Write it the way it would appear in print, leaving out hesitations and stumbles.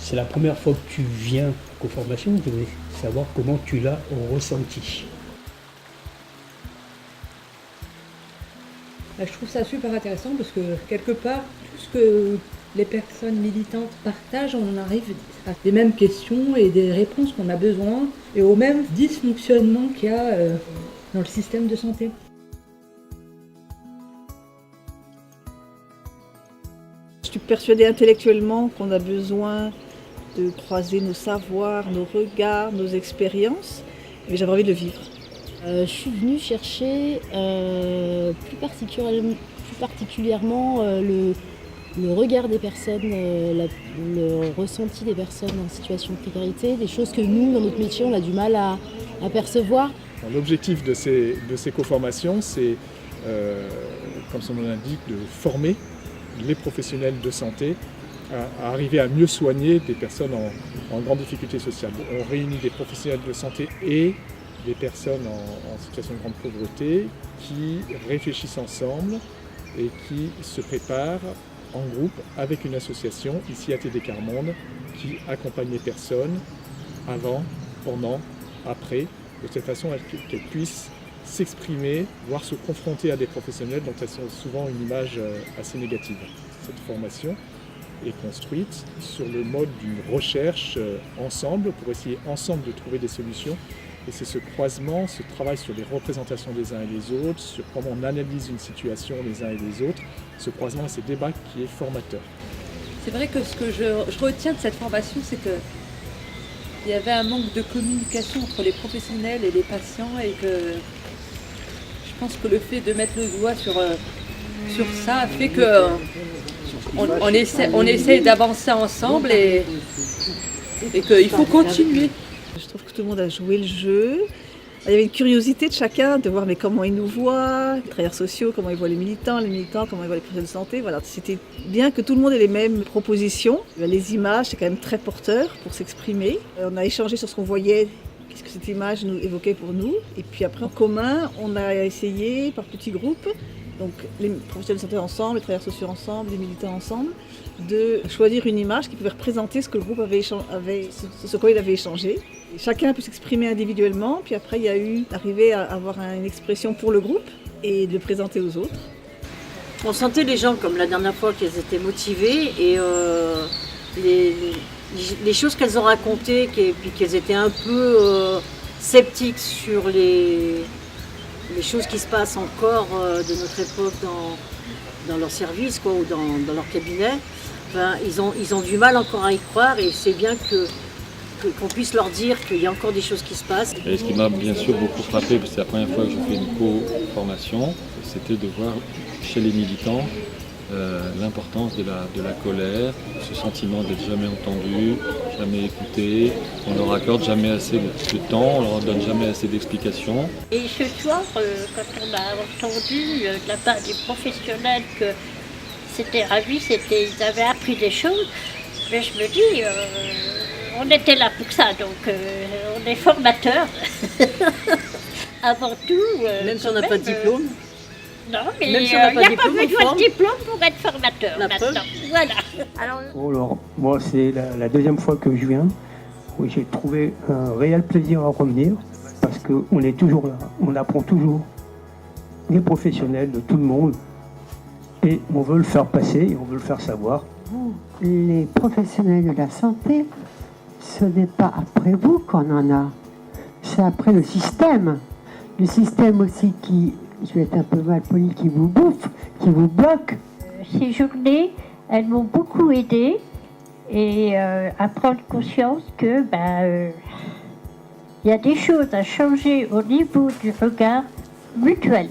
C'est la première fois que tu viens aux formations, je voulais savoir comment tu l'as ressenti. Je trouve ça super intéressant parce que quelque part, tout ce que les personnes militantes partagent, on arrive à des mêmes questions et des réponses qu'on a besoin et au même dysfonctionnement qu'il y a dans le système de santé. Je suis persuadée intellectuellement qu'on a besoin de croiser nos savoirs, nos regards, nos expériences, mais j'avais envie de le vivre. Je suis venue chercher plus particulièrement le regard des personnes, le ressenti des personnes en situation de précarité, des choses que nous, dans notre métier, on a du mal à percevoir. L'objectif de ces co-formations, c'est, comme son nom l'indique, de former les professionnels de santé à arriver à mieux soigner des personnes en grande difficulté sociale. On réunit des professionnels de santé et des personnes en situation de grande pauvreté qui réfléchissent ensemble et qui se préparent en groupe avec une association, ici ATD Quart Monde, qui accompagne les personnes avant, pendant, après, de cette façon qu'elles puissent s'exprimer, voire se confronter à des professionnels dont elles ont souvent une image assez négative. Cette formation est construite sur le mode d'une recherche ensemble, pour essayer ensemble de trouver des solutions. Et c'est ce croisement, ce travail sur les représentations des uns et des autres, sur comment on analyse une situation les uns et les autres, ce croisement et ces débats qui est formateur. C'est vrai que ce que je retiens de cette formation, c'est que il y avait un manque de communication entre les professionnels et les patients et que je pense que le fait de mettre le doigt sur ça fait que on essaie d'avancer ensemble et qu'il faut continuer. Je trouve que tout le monde a joué le jeu. Il y avait une curiosité de chacun de voir mais comment ils nous voient, les travailleurs sociaux, comment ils voient les militants, comment ils voient les professionnels de santé. Voilà, c'était bien que tout le monde ait les mêmes propositions. Les images, c'est quand même très porteur pour s'exprimer. On a échangé sur ce qu'on voyait, qu'est-ce que cette image nous évoquait pour nous. Et puis après, en commun, on a essayé par petits groupes, donc les professionnels de santé ensemble, les travailleurs sociaux ensemble, les militants ensemble, de choisir une image qui pouvait représenter ce que le groupe ce quoi il avait échangé. Et chacun a pu s'exprimer individuellement, puis après il y a eu d'arriver à avoir une expression pour le groupe et de le présenter aux autres. On sentait les gens comme la dernière fois qu'ils étaient motivés et les choses qu'elles ont racontées, et puis qu'elles étaient un peu sceptiques sur les choses qui se passent encore de notre époque dans leur service quoi, ou dans leur cabinet, ben, ils ont du mal encore à y croire et c'est bien qu'on puisse leur dire qu'il y a encore des choses qui se passent. Et ce qui m'a bien sûr beaucoup frappé, parce que c'est la première fois que je fais une co-formation, c'était de voir chez les militants l'importance de la colère, ce sentiment d'être jamais entendu, jamais écouté, on leur accorde jamais assez de temps, on leur donne jamais assez d'explications. Et ce soir, quand on a entendu de la part des professionnels que c'était ravi, ils avaient appris des choses, mais je me dis, on était là pour ça, donc on est formateurs. Avant tout. Même si on n'a pas de diplôme. Non, mais même il si on n'a n'y a pas pas de besoin de diplôme pour être formateur maintenant. Voilà. Alors, moi, c'est la deuxième fois que je viens. Oui, j'ai trouvé un réel plaisir à revenir parce qu'on est toujours là. On apprend toujours les professionnels de tout le monde et on veut le faire passer et on veut le faire savoir. Les professionnels de la santé, ce n'est pas après vous qu'on en a. C'est après le système. Le système aussi qui, je vais être un peu mal poli, qui vous bouffe, qui vous bloque. Ces journées, elles m'ont beaucoup aidée et à prendre conscience que y a des choses à changer au niveau du regard mutuel.